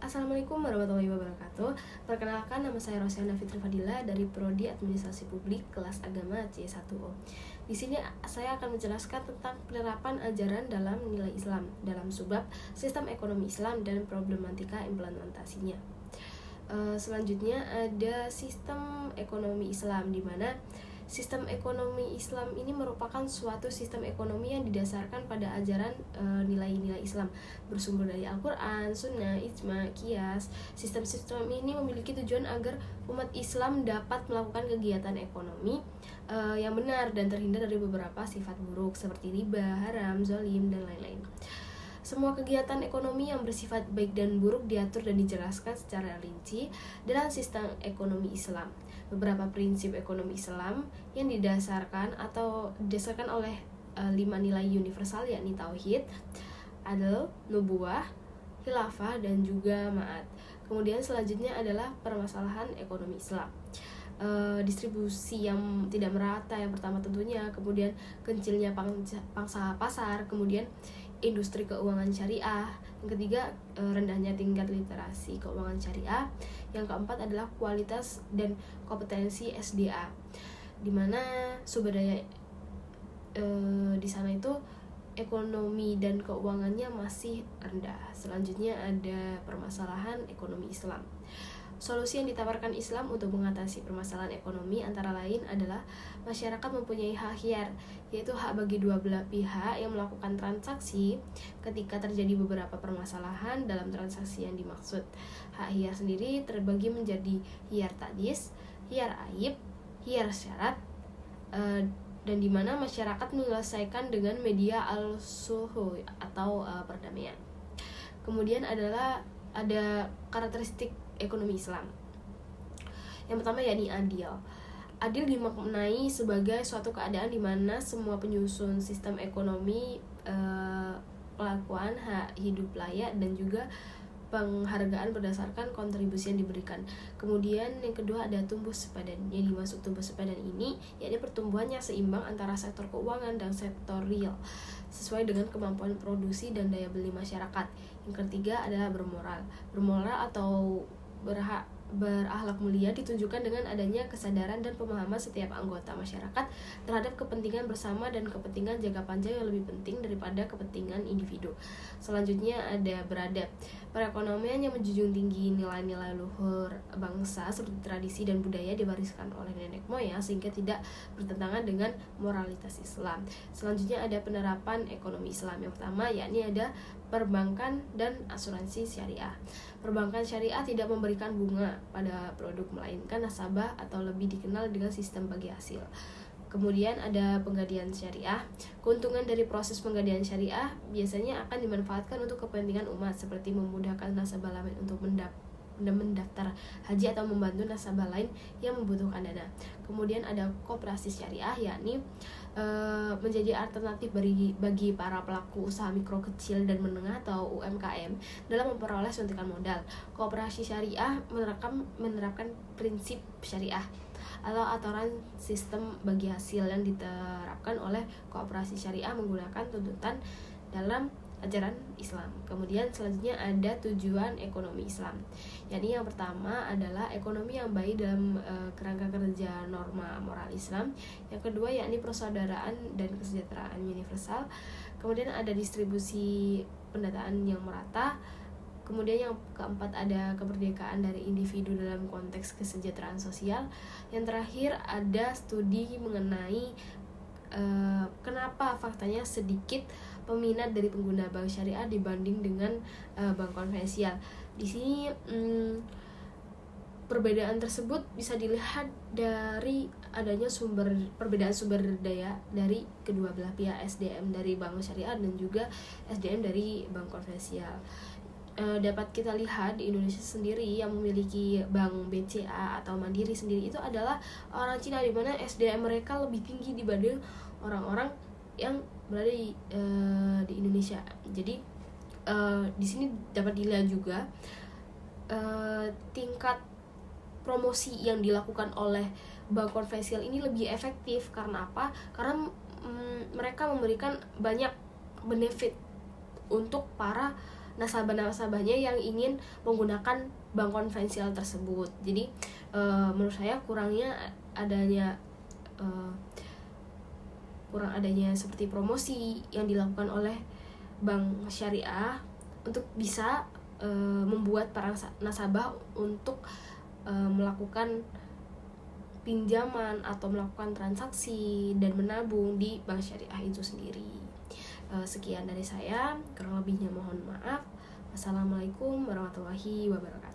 Assalamualaikum warahmatullahi wabarakatuh. Perkenalkan, nama saya Rosiana Fitri Fadila dari Prodi Administrasi Publik kelas Agama C1O. Di sini saya akan menjelaskan tentang penerapan ajaran dalam nilai Islam dalam subbab sistem ekonomi Islam dan problematika implementasinya. Selanjutnya ada sistem ekonomi Islam, di mana sistem ekonomi Islam ini merupakan suatu sistem ekonomi yang didasarkan pada ajaran nilai-nilai Islam, bersumber dari Al-Quran, Sunnah, Ijma, Qiyas. Sistem-sistem ini memiliki tujuan agar umat Islam dapat melakukan kegiatan ekonomi yang benar dan terhindar dari beberapa sifat buruk seperti riba, haram, zalim, dan lain-lain. Semua kegiatan ekonomi yang bersifat baik dan buruk diatur dan dijelaskan secara rinci dalam sistem ekonomi Islam. Beberapa prinsip ekonomi Islam yang didasarkan oleh 5 nilai universal, yakni tauhid, adil, nubuwah, khilafah, dan juga ma'ad. Kemudian selanjutnya adalah permasalahan ekonomi Islam. Distribusi yang tidak merata yang pertama tentunya, kemudian kecilnya pangsa pasar, kemudian industri keuangan syariah, yang ketiga rendahnya tingkat literasi keuangan syariah, yang keempat adalah kualitas dan kompetensi SDA, di mana sumber daya di sana itu ekonomi dan keuangannya masih rendah. Selanjutnya ada permasalahan ekonomi Islam. Solusi yang ditawarkan Islam untuk mengatasi permasalahan ekonomi antara lain adalah masyarakat mempunyai hak khiyar, yaitu hak bagi dua belah pihak yang melakukan transaksi ketika terjadi beberapa permasalahan dalam transaksi yang dimaksud. Hak khiyar sendiri terbagi menjadi khiyar takdis, khiyar aib, khiyar syarat, dan di mana masyarakat menyelesaikan dengan media al-sulh atau perdamaian. Kemudian ada karakteristik ekonomi Islam. Yang pertama yakni adil. Adil dimaknai sebagai suatu keadaan di mana semua penyusun sistem ekonomi, pelakuan hak hidup layak, dan juga penghargaan berdasarkan kontribusi yang diberikan. Kemudian yang kedua ada tumbuh sepadan. Yang dimaksud tumbuh sepadan ini yakni pertumbuhannya seimbang antara sektor keuangan dan sektor real sesuai dengan kemampuan produksi dan daya beli masyarakat. Yang ketiga adalah bermoral. Bermoral atau berakhlak mulia ditunjukkan dengan adanya kesadaran dan pemahaman setiap anggota masyarakat terhadap kepentingan bersama dan kepentingan jangka panjang yang lebih penting daripada kepentingan individu. Selanjutnya ada beradab. Perekonomian yang menjunjung tinggi nilai-nilai luhur bangsa seperti tradisi dan budaya diwariskan oleh nenek moyang sehingga tidak bertentangan dengan moralitas Islam. Selanjutnya ada penerapan ekonomi Islam. Yang pertama yakni ada perbankan dan asuransi syariah. Perbankan syariah tidak memberikan bunga pada produk melainkan nasabah atau lebih dikenal dengan sistem bagi hasil. Kemudian ada penggadian syariah. Keuntungan dari proses penggadian syariah biasanya akan dimanfaatkan untuk kepentingan umat seperti memudahkan nasabah lain untuk mendaftar haji atau membantu nasabah lain yang membutuhkan dana. Kemudian ada koperasi syariah, yakni menjadi alternatif bagi para pelaku usaha mikro, kecil, dan menengah atau UMKM dalam memperoleh suntikan modal. Koperasi syariah menerapkan prinsip syariah atau aturan sistem bagi hasil yang diterapkan oleh koperasi syariah menggunakan tuntutan dalam ajaran Islam. Kemudian selanjutnya ada tujuan ekonomi Islam. Jadi yang pertama adalah ekonomi yang baik dalam kerangka kerja norma moral Islam. Yang kedua yakni persaudaraan dan kesejahteraan universal. Kemudian ada distribusi pendataan yang merata. Kemudian yang keempat ada kemerdekaan dari individu dalam konteks kesejahteraan sosial. Yang terakhir ada studi mengenai kenapa faktanya sedikit peminat dari pengguna bank syariah dibanding dengan bank konvensional. Di sini perbedaan tersebut bisa dilihat dari adanya perbedaan sumber daya dari kedua belah pihak, SDM dari bank syariah dan juga SDM dari bank konvensional. Dapat kita lihat di Indonesia sendiri yang memiliki bank BCA atau Mandiri sendiri itu adalah orang Cina, di mana SDM mereka lebih tinggi dibanding orang-orang yang berada di Indonesia. Jadi di sini dapat dilihat juga tingkat promosi yang dilakukan oleh bank konvensional ini lebih efektif. Karena apa? Karena mereka memberikan banyak benefit untuk para nasabah-nasabahnya yang ingin menggunakan bank konvensional tersebut. Jadi menurut saya kurang adanya seperti promosi yang dilakukan oleh bank syariah untuk bisa membuat para nasabah untuk melakukan pinjaman atau melakukan transaksi dan menabung di bank syariah itu sendiri. Sekian dari saya, kurang lebihnya mohon maaf. Wassalamualaikum warahmatullahi wabarakatuh.